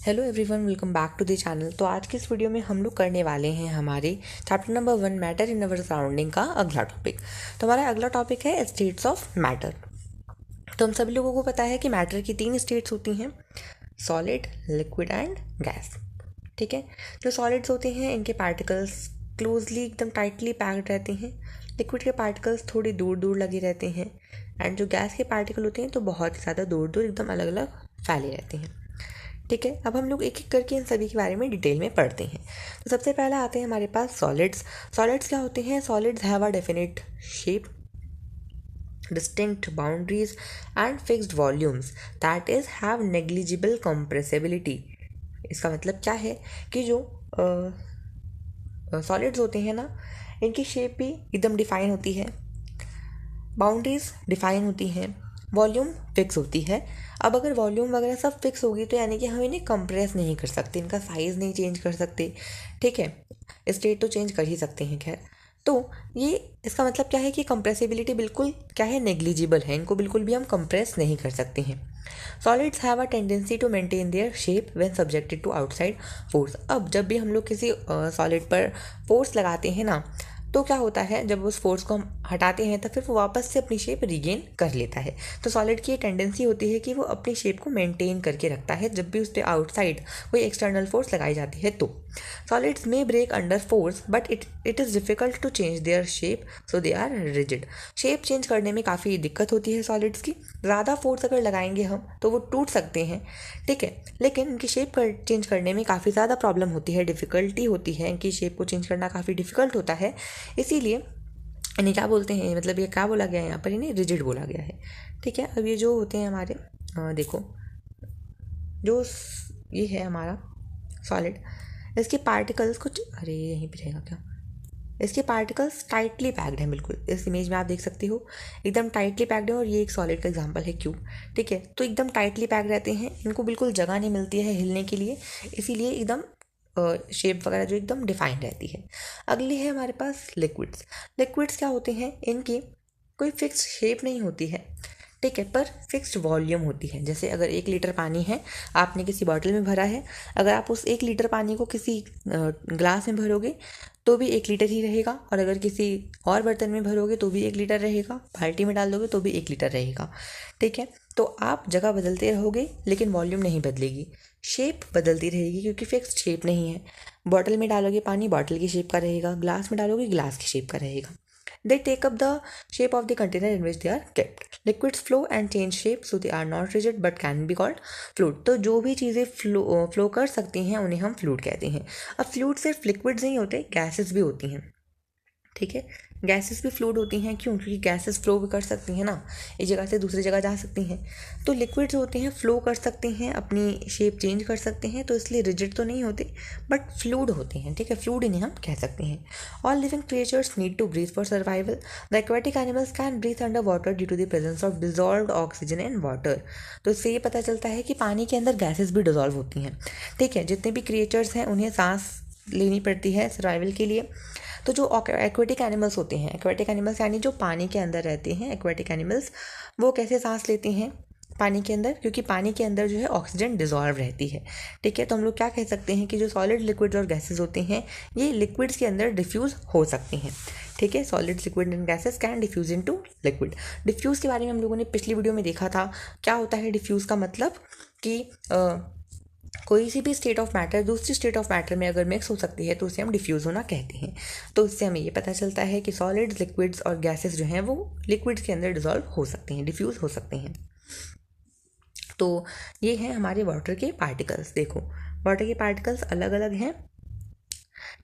Hello everyone, welcome back to the channel. तो आज की इस वीडियो में हम लोग करने वाले हैं हमारे chapter number 1 matter in our surrounding का अगला टॉपिक। तो हमारा अगला टॉपिक है स्टेट्स ऑफ मैटर। तो हम सभी लोगों को पता है कि मैटर की 3 स्टेट्स होती हैं, सॉलिड, लिक्विड एंड गैस। ठीक है। जो सॉलिड्स होते हैं इनके पार्टिकल्स क्लोजली एकदम टाइटली पैक्ड रहते हैं, लिक्विड के पार्टिकल्स थोड़ी दूर दूर लगे रहते हैं, एंड जो गैस के पार्टिकल होते हैं तो बहुत ही ज़्यादा दूर दूर एकदम अलग अलग फैले रहते हैं। ठीक है। अब हम लोग एक एक करके इन सभी के बारे में डिटेल में पढ़ते हैं। तो सबसे पहला आते हैं हमारे पास सॉलिड्स। सॉलिड्स क्या होते हैं? Solids have a definite shape, distinct boundaries and fixed volumes that is have negligible compressibility। इसका मतलब क्या है कि जो सॉलिड्स होते हैं ना, इनकी शेप भी एकदम डिफाइन होती है, बाउंड्रीज डिफाइन होती हैं, वॉल्यूम फिक्स होती है। अब अगर वॉल्यूम वगैरह सब फिक्स होगी तो यानी कि हम इन्हें कंप्रेस नहीं कर सकते, इनका साइज़ नहीं चेंज कर सकते। ठीक है। स्टेट तो चेंज कर ही सकते हैं खैर। तो ये इसका मतलब क्या है कि कंप्रेसिबिलिटी बिल्कुल क्या है, नेग्लिजिबल है, इनको बिल्कुल भी हम कंप्रेस नहीं कर सकते हैं। Solids have a tendency to maintain their shape when subjected to outside force. अब जब भी हम लोग किसी सॉलिड पर फोर्स लगाते हैं ना, तो क्या होता है, जब उस फोर्स को हम हटाते हैं तो फिर वो वापस से अपनी शेप रिगेन कर लेता है। तो सॉलिड की ये टेंडेंसी होती है कि वो अपनी शेप को मेंटेन करके रखता है जब भी उस पर आउटसाइड कोई एक्सटर्नल फोर्स लगाई जाती है। तो सॉलिड्स में break under force but it is difficult to change their shape, so they are rigid. Shape change करने में काफ़ी दिक्कत होती है सॉलिड्स की। ज़्यादा फोर्स अगर लगाएंगे हम तो वो टूट सकते हैं। ठीक है। लेकिन इनकी शेप चेंज करने में काफ़ी ज़्यादा प्रॉब्लम होती है, डिफ़िकल्टी होती है, इनकी शेप को चेंज करना काफ़ी डिफ़िकल्ट होता है। इसीलिए इन्हें क्या बोलते हैं, मतलब ये क्या बोला गया है यहाँ पर, इन्हें रिजिड बोला गया है। ठीक है। अब ये जो होते हैं हमारे देखो, जो ये है हमारा सॉलिड, इसके पार्टिकल्स कुछ, अरे यहीं पे रहेगा क्या, इसके पार्टिकल्स टाइटली पैक्ड हैं। बिल्कुल इस इमेज में आप देख सकते हो एकदम टाइटली पैक्ड है, और ये एक सॉलिड का एग्जांपल है क्यूब। ठीक है। तो एकदम टाइटली पैक्ड रहते हैं, इनको बिल्कुल जगह नहीं मिलती है हिलने के लिए, इसीलिए एकदम शेप वगैरह जो एकदम डिफाइन रहती है। अगली है हमारे पास लिक्विड्स। लिक्विड्स क्या होते हैं, इनकी कोई फिक्स शेप नहीं होती है। ठीक है। पर फिक्स्ड वॉल्यूम होती है। जैसे अगर 1 लीटर पानी है, आपने किसी बॉटल में भरा है, अगर आप उस 1 लीटर पानी को किसी ग्लास में भरोगे तो भी 1 लीटर ही रहेगा, और अगर किसी और बर्तन में भरोगे तो भी 1 लीटर रहेगा, बाल्टी में डाल दोगे तो भी 1 लीटर रहेगा। ठीक है। तो आप जगह बदलते रहोगे लेकिन वॉल्यूम नहीं बदलेगी, शेप बदलती रहेगी क्योंकि फिक्स्ड शेप नहीं है। बॉटल में डालोगे पानी, बॉटल की शेप का रहेगा, ग्लास में डालोगे ग्लास की शेप का रहेगा। They take up the shape of the container in which they are kept. Liquids flow and change shape, so they are not rigid but can be called fluid. तो जो भी चीज़ें flow कर सकती हैं उन्हें हम फ्लूइड कहते हैं। अब फ्लूइड सिर्फ लिक्विड्स नहीं होते, गैसेस भी होती हैं। ठीक है। गैसेस भी फ्लूइड होती हैं, क्यों? क्योंकि गैसेस फ्लो भी कर सकती हैं ना, एक जगह से दूसरी जगह जा सकती हैं। तो लिक्विड्स होते हैं, फ्लो कर सकते हैं, अपनी शेप चेंज कर सकते हैं, तो इसलिए रिजिड तो नहीं होते बट फ्लूइड होते हैं। ठीक है। फ्लूइड इन्हें हम कह सकते हैं। All living creatures need to breathe for survival. The aquatic animals can breathe under water due to the presence of dissolved oxygen in water. तो इससे ये पता चलता है कि पानी के अंदर गैसेस भी डिजॉल्व होती हैं। ठीक है। जितने भी क्रिएचर्स हैं उन्हें सांस लेनी पड़ती है सर्वाइवल के लिए। तो जो एक्वेटिक एनिमल्स होते हैं, एक्वेटिक एनिमल्स यानी जो पानी के अंदर रहते हैं, एक्वेटिक एनिमल्स, वो कैसे सांस लेते हैं पानी के अंदर? क्योंकि पानी के अंदर जो है ऑक्सीजन डिजॉल्व रहती है। ठीक है। तो हम लोग क्या कह सकते हैं कि जो सॉलिड, लिक्विड्स और गैसेस होते हैं ये लिक्विड्स के अंदर डिफ्यूज़ हो सकते हैं। ठीक है। Solids, liquid and gases can diffuse into liquid. Diffuse के बारे में हम लोगों ने पिछली वीडियो में देखा था। क्या होता है डिफ्यूज़ का मतलब कि कोई सी भी स्टेट ऑफ मैटर दूसरी स्टेट ऑफ मैटर में अगर मिक्स हो सकती है तो उसे हम डिफ्यूज़ होना कहते हैं। तो इससे हमें ये पता चलता है कि सॉलिड्स, लिक्विड्स और गैसेस जो हैं वो लिक्विड्स के अंदर डिजॉल्व हो सकते हैं, डिफ्यूज़ हो सकते हैं। तो ये हैं हमारे वाटर के पार्टिकल्स। देखो, वाटर के पार्टिकल्स अलग अलग हैं।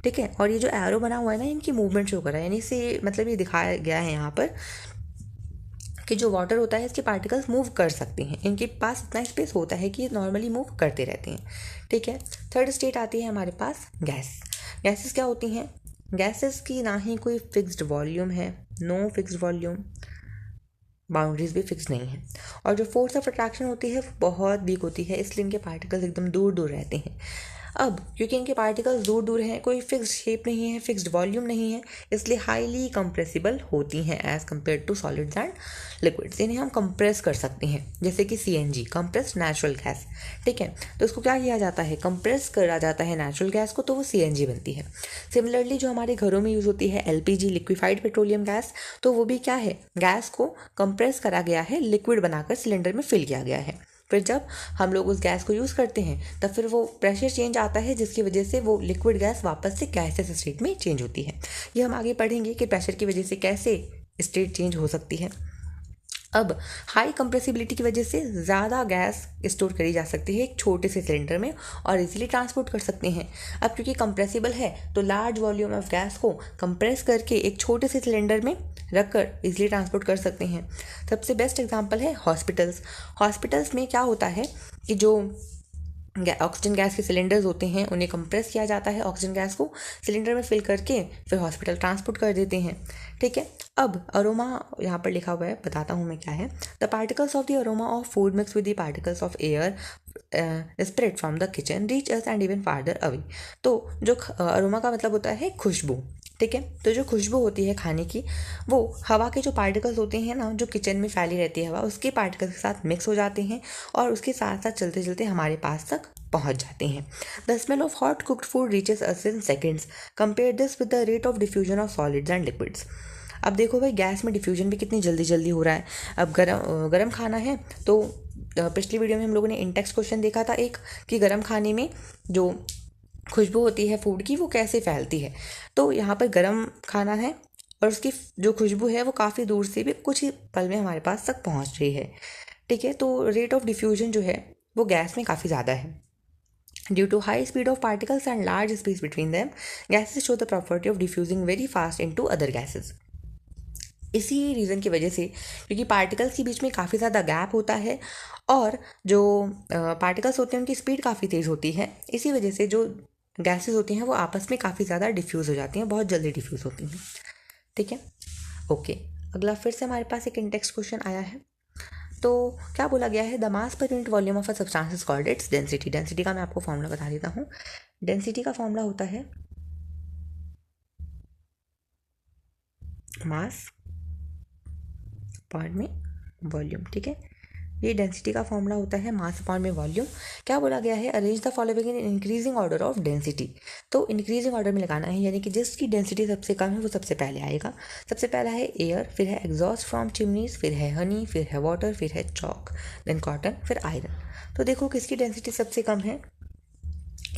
ठीक है। और ये जो एरो बना हुआ है ना, इनकी मूवमेंट शो कर रहा है, यानी इससे मतलब ये दिखाया गया है यहाँ पर कि जो वाटर होता है इसके पार्टिकल्स मूव कर सकते हैं, इनके पास इतना स्पेस होता है कि ये नॉर्मली मूव करते रहते हैं। ठीक है। थर्ड स्टेट आती है हमारे पास गैस। गैसेस क्या होती हैं? गैसेस की ना ही कोई फिक्स्ड वॉल्यूम है, नो फिक्स्ड वॉल्यूम, बाउंड्रीज भी फिक्स नहीं है, और जो फोर्स ऑफ अट्रैक्शन होती है वो बहुत वीक होती है, इसलिए इनके पार्टिकल्स एकदम दूर दूर रहते हैं। अब क्योंकि इनके पार्टिकल्स दूर दूर हैं, कोई फिक्स्ड शेप नहीं है, फिक्स्ड वॉल्यूम नहीं है, इसलिए हाईली कंप्रेसिबल होती हैं as compare to solids and liquids. इन्हें हम कंप्रेस कर सकते हैं, जैसे कि CNG, कंप्रेस्ड नेचुरल गैस। ठीक है, तो इसको क्या किया जाता है, कंप्रेस करा जाता है नेचुरल गैस को, तो वो CNG बनती है। सिमिलरली जो हमारे घरों में यूज़ होती है LPG, लिक्विफाइड पेट्रोलियम गैस, तो वो भी क्या है, गैस को कंप्रेस करा गया है, लिक्विड बनाकर सिलेंडर में फिल किया गया है। फिर जब हम लोग उस गैस को यूज़ करते हैं तब फिर वो प्रेशर चेंज आता है, जिसकी वजह से वो लिक्विड गैस वापस से गैसेस स्टेट में चेंज होती है। ये हम आगे पढ़ेंगे कि प्रेशर की वजह से कैसे स्टेट चेंज हो सकती है। अब हाई कंप्रेसिबिलिटी की वजह से ज़्यादा गैस स्टोर करी जा सकती है एक छोटे से सिलेंडर में और इजीली ट्रांसपोर्ट कर सकते हैं। अब क्योंकि कंप्रेसिबल है तो लार्ज वॉल्यूम ऑफ गैस को कंप्रेस करके एक छोटे से सिलेंडर में रखकर इजीली ट्रांसपोर्ट कर सकते हैं। सबसे बेस्ट एग्जांपल है हॉस्पिटल्स। हॉस्पिटल्स में क्या होता है कि जो ऑक्सीजन गैस के सिलेंडर्स होते हैं उन्हें कंप्रेस किया जाता है, ऑक्सीजन गैस को सिलेंडर में फिल करके फिर हॉस्पिटल ट्रांसपोर्ट कर देते हैं। ठीक है, अब अरोमा यहाँ पर लिखा हुआ है, बताता हूँ मैं क्या है। The particles of the aroma of food mix with the particles of air spread from the kitchen reach us and even farther away. तो जो अरोमा का मतलब होता है खुशबू। ठीक है, तो जो खुशबू होती है खाने की, वो हवा के जो पार्टिकल्स होते हैं ना, जो किचन में फैली रहती है हवा, उसके पार्टिकल्स के साथ मिक्स हो जाते हैं और उसके साथ साथ चलते चलते हमारे पास तक पहुंच जाते हैं। The smell of hot cooked food reaches us in seconds. Compare this with the rate of diffusion of solids and liquids. अब देखो भाई, गैस में डिफ्यूजन भी कितनी जल्दी जल्दी हो रहा है। अब गरम खाना है तो पिछली वीडियो में हम लोगों ने इंटेक्स क्वेश्चन देखा था एक, कि गरम खाने में जो खुशबू होती है फूड की वो कैसे फैलती है। तो यहाँ पर गरम खाना है और उसकी जो खुशबू है वो काफ़ी दूर से भी कुछ ही पल में हमारे पास तक पहुँच रही है। ठीक है, तो रेट ऑफ डिफ्यूजन जो है वो गैस में काफ़ी ज़्यादा है। Due to high speed of particles and large space between them, gases show the property of diffusing very fast into other gases. इसी रीज़न की वजह से, क्योंकि पार्टिकल्स के बीच में काफ़ी ज़्यादा गैप होता है और जो पार्टिकल्स होते हैं उनकी स्पीड काफ़ी तेज़ होती है, इसी वजह से जो गैसेस होती हैं वो आपस में काफ़ी ज़्यादा डिफ्यूज़ हो जाती हैं, बहुत जल्दी डिफ्यूज़ होती हैं। ठीक है, ओके। अगला फिर से हमारे पास एक इंटेक्स्ट क्वेश्चन आया है। तो क्या बोला गया है, the mass per unit volume of a substance is called its density. Density का मैं आपको फॉर्मूला बता देता हूँ। डेंसिटी का फॉर्मूला होता है मास अपॉन में वॉल्यूम। ठीक है, ये डेंसिटी का फॉर्मूला होता है, मास अपॉन में वॉल्यूम। क्या बोला गया है, arrange the following in increasing order of density. तो इंक्रीजिंग ऑर्डर में लगाना है, यानी कि जिसकी डेंसिटी सबसे कम है वो सबसे पहले आएगा। सबसे पहला है एयर, फिर है एग्जॉस्ट फ्रॉम चिमनीज, फिर है हनी, फिर है वाटर, फिर है चॉक, देन कॉटन, फिर आयरन। तो देखो किसकी डेंसिटी सबसे कम है,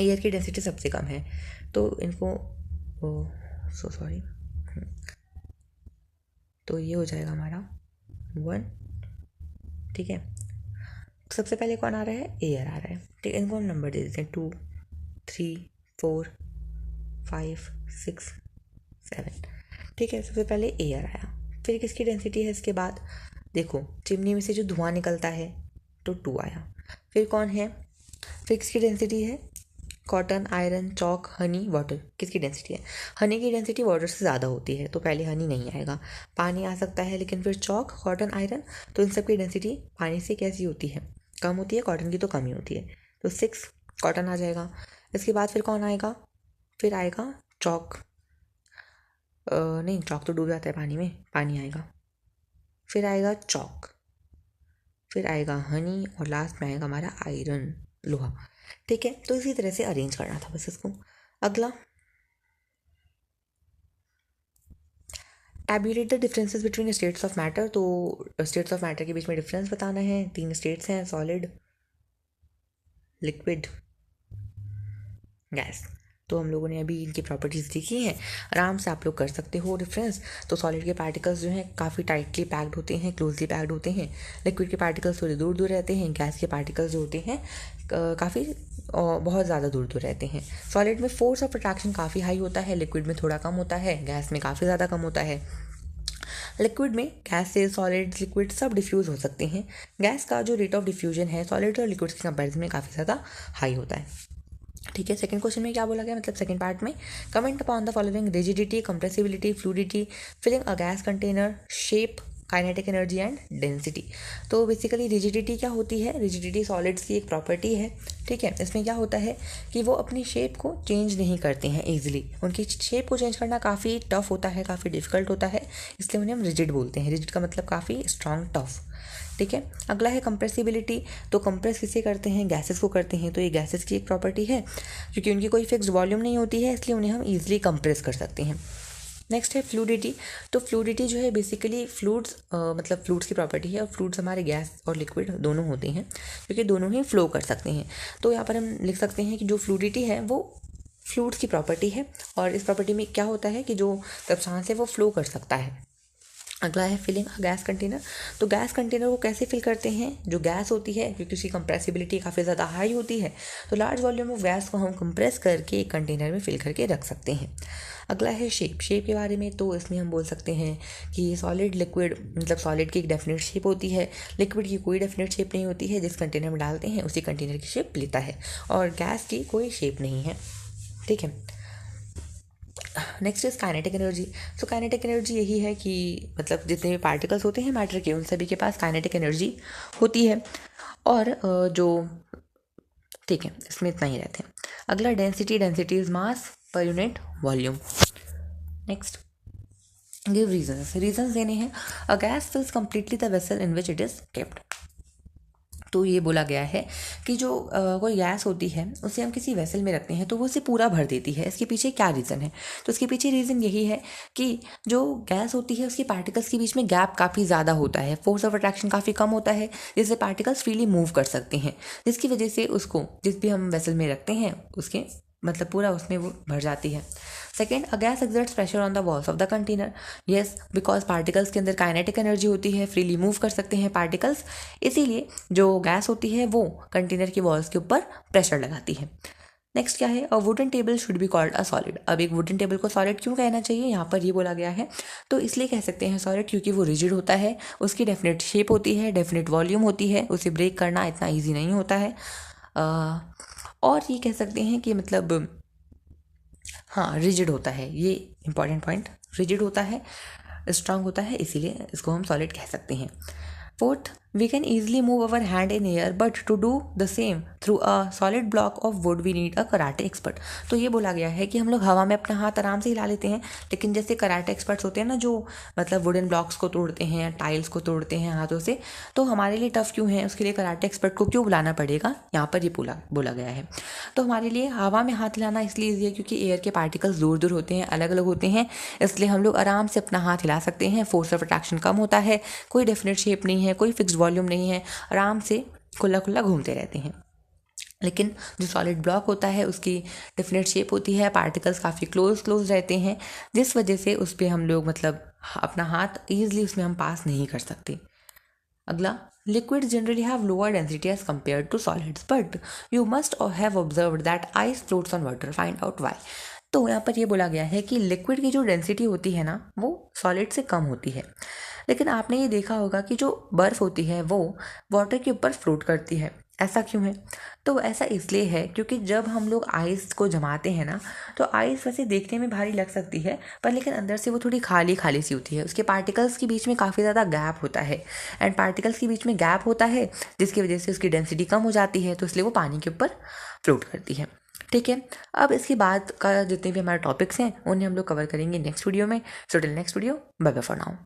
एयर की डेंसिटी सबसे कम है। तो इनको सो सॉरी, तो ये हो जाएगा हमारा 1। ठीक है, सबसे पहले कौन आ रहा है, एयर आ रहा है। ठीक है, इनको हम नंबर दे देते हैं 2, 3, 4, 5, 6, 7। ठीक है, सबसे पहले एयर आया, फिर किसकी डेंसिटी है इसके बाद, देखो चिमनी में से जो धुआं निकलता है तो 2 आया। फिर कौन है, फिर किसकी डेंसिटी है, cotton, iron, chalk, Honey, water. किसकी डेंसिटी है, हनी की डेंसिटी वाटर से ज़्यादा होती है तो पहले हनी नहीं आएगा, पानी आ सकता है, लेकिन फिर चॉक, कॉटन, आयरन, तो इन सब की डेंसिटी पानी से कैसी होती है, कम होती है, कॉटन की तो कम ही होती है, तो 6 कॉटन आ जाएगा। इसके बाद फिर कौन आएगा, फिर आएगा चॉक, नहीं चॉक तो डूब जाता है पानी में, पानी आएगा, फिर आएगा चॉक, फिर आएगा हनी और लास्ट में आएगा हमारा आयरन, लोहा। ठीक है, तो इसी तरह से अरेंज करना था बस इसको। अगला, tabulate the differences between states of matter. तो स्टेट्स ऑफ मैटर के बीच में डिफरेंस बताना है। 3 स्टेट्स हैं, सॉलिड, लिक्विड, गैस। तो हम लोगों ने अभी इनकी प्रॉपर्टीज़ देखी हैं, आराम से आप लोग कर सकते हो डिफरेंस। तो सॉलिड के पार्टिकल्स जो हैं काफ़ी टाइटली पैक्ड होते हैं, क्लोजली पैक्ड होते हैं। लिक्विड के पार्टिकल्स थोड़े दूर दूर रहते हैं। गैस के पार्टिकल्स जो होते हैं काफ़ी बहुत ज़्यादा दूर दूर रहते हैं। सॉलिड में फोर्स ऑफ अट्रैक्शन काफ़ी हाई होता है, लिक्विड में थोड़ा कम होता है, गैस में काफ़ी ज़्यादा कम होता है। लिक्विड में गैसेस, सॉलिड्स, लिक्विड सब डिफ्यूज़ हो सकते हैं। गैस का जो रेट ऑफ डिफ्यूजन है सॉलिड और लिक्विड्स के कंपेरिजन में काफ़ी ज़्यादा हाई होता है। ठीक है, सेकंड क्वेश्चन में क्या बोला गया, मतलब सेकंड पार्ट में, comment upon the following, rigidity, compressibility, fluidity, filling a gas container, shape, kinetic energy and density. तो बेसिकली रिजिडिटी क्या होती है, रिजिडिटी सॉलिड्स की एक प्रॉपर्टी है, ठीक है। इसमें क्या होता है कि वो अपनी शेप को चेंज नहीं करते हैं ईजिली, उनकी शेप को चेंज करना काफ़ी टफ होता है, काफ़ी डिफिकल्ट होता है, इसलिए उन्हें हम रिजिड बोलते हैं। रिजिड का मतलब काफ़ी स्ट्रॉन्ग, टफ, ठीक है। अगला है कंप्रेसिबिलिटी। तो कंप्रेस किसे करते हैं, गैसेस को करते हैं। तो ये गैसेस की एक प्रॉपर्टी है, क्योंकि उनकी कोई फिक्स्ड वॉल्यूम नहीं होती है, इसलिए उन्हें हम ईजिली कंप्रेस कर सकते हैं। नेक्स्ट है फ्लूडिटी। तो फ्लूडिटी जो है बेसिकली फ्लूइड्स मतलब फ्लूइड्स की प्रॉपर्टी है, और फ्लूइड्स हमारे गैस और लिक्विड दोनों होते हैं, क्योंकि दोनों ही फ्लो कर सकते हैं। तो यहाँ पर हम लिख सकते हैं कि जो फ्लूडिटी है वो फ्लूइड्स की प्रॉपर्टी है, और इस प्रॉपर्टी में क्या होता है कि जो सब्सटेंस है वो फ्लो कर सकता है। अगला है फिलिंग गैस कंटेनर। तो गैस कंटेनर को कैसे फिल करते हैं, जो गैस होती है क्योंकि उसकी कंप्रेसिबिलिटी काफ़ी ज़्यादा हाई होती है, तो लार्ज वॉल्यूम ऑफ गैस को हम कंप्रेस करके एक कंटेनर में फिल करके रख सकते हैं। अगला है शेप। शेप के बारे में तो इसमें हम बोल सकते हैं कि सॉलिड लिक्विड, मतलब सॉलिड की एक डेफिनेट शेप होती है, लिक्विड की कोई डेफिनेट शेप नहीं होती है, जिस कंटेनर में डालते हैं उसी कंटेनर की शेप लेता है, और गैस की कोई शेप नहीं है, ठीक है। Next is kinetic energy. तो काइनेटिक एनर्जी यही है कि मतलब जितने भी पार्टिकल्स होते हैं मैटर के, उन सभी के पास काइनेटिक एनर्जी होती है, और जो, ठीक है, इसमें इतना ही रहते हैं। अगला density. Density is mass per unit volume. Next give reasons. Reasons देने हैं। A gas fills completely the vessel in which it is kept. तो ये बोला गया है कि जो कोई गैस होती है उसे हम किसी वेसल में रखते हैं तो वो उसे पूरा भर देती है। इसके पीछे क्या रीज़न है, तो इसके पीछे रीज़न यही है कि जो गैस होती है उसके पार्टिकल्स के बीच में गैप काफ़ी ज़्यादा होता है, फोर्स ऑफ अट्रैक्शन काफ़ी कम होता है, जिससे पार्टिकल्स फ्रीली मूव कर सकते हैं, जिसकी वजह से उसको जिस भी हम वेसल में रखते हैं उसके मतलब पूरा उसमें वो भर जाती है। Second, a gas exerts pressure on the walls of the container. Yes, because particles के अंदर काइनेटिक एनर्जी होती है, फ्रीली मूव कर सकते हैं पार्टिकल्स, इसीलिए जो गैस होती है वो कंटेनर की वॉल्स के ऊपर प्रेशर लगाती है। नेक्स्ट क्या है, a wooden table should be called a solid. अब एक वुडन टेबल को सॉलिड क्यों कहना चाहिए, यहाँ पर ये बोला गया है, तो इसलिए कह सकते हैं सॉलिड क्योंकि वो रिजिड होता है, उसकी डेफिनेट शेप होती है, डेफिनेट वॉल्यूम होती है, उसे ब्रेक करना इतना ईजी नहीं होता है। और ये कह सकते हैं कि मतलब हाँ रिजिड होता है, ये इंपॉर्टेंट पॉइंट, रिजिड होता है, स्ट्रांग होता है, इसीलिए इसको हम सॉलिड कह सकते हैं। Fourth, we can easily move our hand in air, but to do the same through a solid block of wood we need a karate expert. तो ये बोला गया है कि हम लोग हवा में अपना हाथ आराम से हिला लेते हैं, लेकिन जैसे कराटे एक्सपर्ट्स होते हैं ना, जो मतलब वुडन ब्लॉक्स को तोड़ते हैं या टाइल्स को तोड़ते हैं हाथों से, तो हमारे लिए टफ क्यों है, उसके लिए कराटे एक्सपर्ट को क्यों बुलाना पड़ेगा, यहाँ पर ये बोला गया है। तो हमारे लिए हवा में हाथ हिलाना इसलिए ईजी है क्योंकि एयर के पार्टिकल्स दूर दूर होते हैं, अलग अलग होते हैं, इसलिए हम लोग आराम से अपना हाथ हिला सकते हैं, फोर्स ऑफ अट्रैक्शन कम होता है, कोई डेफिनेट शेप नहीं है, कोई फिक्स्ड वॉल्यूम नहीं है, आराम से खुला खुला घूमते रहते हैं। लेकिन जो सॉलिड ब्लॉक होता है उसकी डेफिनेट शेप होती है, पार्टिकल्स काफ़ी क्लोज रहते हैं, जिस वजह से उस पर हम लोग मतलब अपना हाथ ईजिली उसमें हम पास नहीं कर सकते। अगला, liquids generally have lower density as compared to solids, but you must have observed that ice floats on water. Find out why. तो यहाँ पर ये बोला गया है कि लिक्विड की जो डेंसिटी होती है ना वो सॉलिड से कम होती है, लेकिन आपने ये देखा होगा कि जो बर्फ़ होती है वो वाटर के ऊपर फ्लोट करती है। ऐसा क्यों है, तो ऐसा इसलिए है क्योंकि जब हम लोग आइस को जमाते हैं ना, तो आइस वैसे देखने में भारी लग सकती है, पर लेकिन अंदर से वो थोड़ी खाली खाली सी होती है, उसके पार्टिकल्स के बीच में काफ़ी ज़्यादा गैप होता है, एंड पार्टिकल्स के बीच में गैप होता है जिसकी वजह से उसकी डेंसिटी कम हो जाती है, तो इसलिए वो पानी के ऊपर फ्लोट करती है। ठीक है, अब इसके बाद का जितने भी हमारे टॉपिक्स हैं उन्हें हम लोग कवर करेंगे नेक्स्ट वीडियो में। So till next video, bye bye for now.